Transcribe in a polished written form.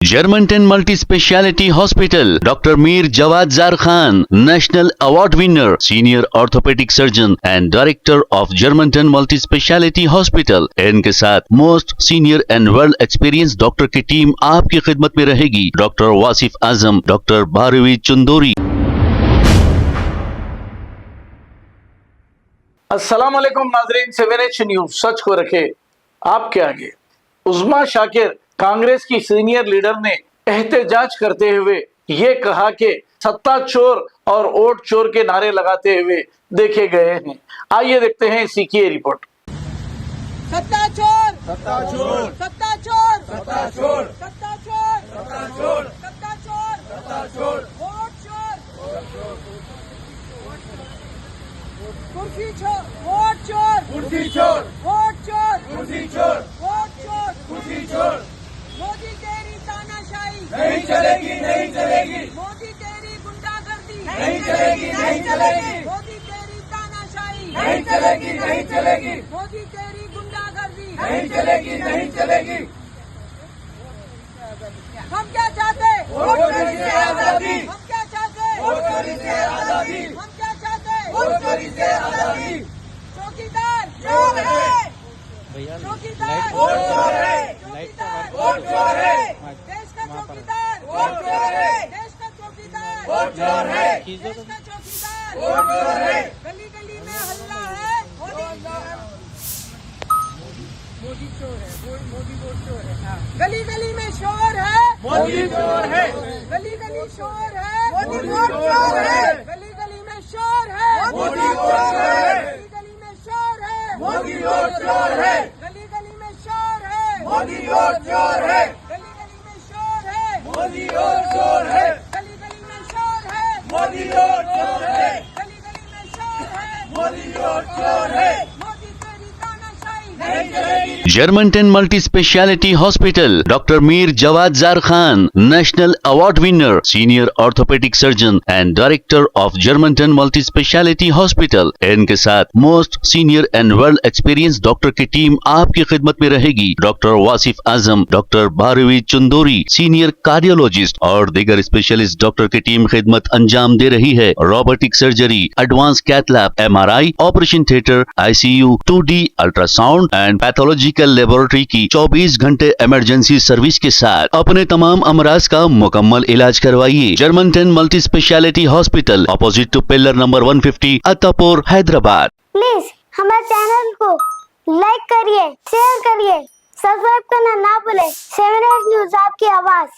Germantown Multi Speciality Hospital, Dr. Mir Jawad Zar Khan, National Award winner, Senior Orthopedic Surgeon and Director of Germantown Multi Speciality Hospital। इनके साथ most senior and world experience doctor की team आपकी खिदमत में रहेगी। Doctor Wasif Azam, doctor Bharvi Chandori. अस्सलाम वालेकुम नाजरीन, 7H न्यूज सच को रखे आपके आगे। उस्मा शाकिर कांग्रेस की सीनियर लीडर ने एहतजाज करते हुए ये कहा कि सत्ता चोर और वोट चोर के नारे लगाते हुए देखे गए हैं। आइए देखते हैं इसी की रिपोर्ट। सत्ता चोर, सत्ता चोर, सत्ता चोर, सत्ता चोर, सत्ता चोर, सत्ता चोर, सत्ता चोर, सत्ता चोर, वोट चोर, कुर्सी चोर, वोट चोर, कुर्सी चोर, वोट चोर, कुर्सी चोर, वोट चोर, कुर्सी चोर। मोदी तेरी तानाशाही नहीं चलेगी, नहीं चलेगी। मोदी तेरी गुंडागर्दी नहीं चलेगी, नहीं चलेगी। मोदी तेरी तानाशाही नहीं चलेगी, नहीं चलेगी। मोदी तेरी गुंडागर्दी नहीं चलेगी, नहीं चलेगी। हम क्या चाहते? वोट चोरी से आजादी। हम क्या चाहते? वोट चोरी से आजादी। हम क्या चाहते? वोट चोरी से आजादी। चौकीदार चोर है, चौकीदार वोट चोर है, चौकीदार वोट चोर है। देश का चौकीदार वोट चोर है, देश का चौकीदार वोट चोर है, देश का चौकीदार वोट चोर है। गली गली में हल्ला है, मोदी चोर है, मोदी वोट चोर है। गली गली में शोर है, मोदी चोर है। गली गली शोर है, मोदी वोट चोर है। गली गली में शोर है, मोदी वोट चोर है। गली गली में शोर है, मोदी वोट चोर है। गली गली में शोर है, मोदी वोट चोर है। गली गली में शोर है, मोदी वोट चोर है। गली गली में शोर है, मोदी वोट चोर है। गली गली में शोर है, मोदी वोट चोर है। मोदी तेरी तानाशाही नहीं चलेगी। Germantown Multi Speciality Hospital, Dr. Mir Jawad Zar Khan, National Award winner, Senior Orthopedic Surgeon and Director of Germantown Multi Speciality Hospital। इनके साथ most senior and world experience doctor की टीम आपकी खिदमत में रहेगी। Doctor Wasif Azam, doctor Bharvi Chandori, senior cardiologist और दीगर specialist doctor की टीम खिदमत अंजाम दे रही है। Robotic surgery, advance cath lab, MRI, operation theatre, ICU, 2D ultrasound and pathological laboratory की 24 घंटे इमरजेंसी सर्विस के साथ अपने तमाम अमराज का मुकम्मल इलाज करवाइए। Germanten multi speciality hospital, opposite to pillar number 150, Attapur, Hyderabad. Please हमारे चैनल को लाइक करिए, शेयर करिए, सब्सक्राइब करना ना भूले। 7H न्यूज आपकी आवाज।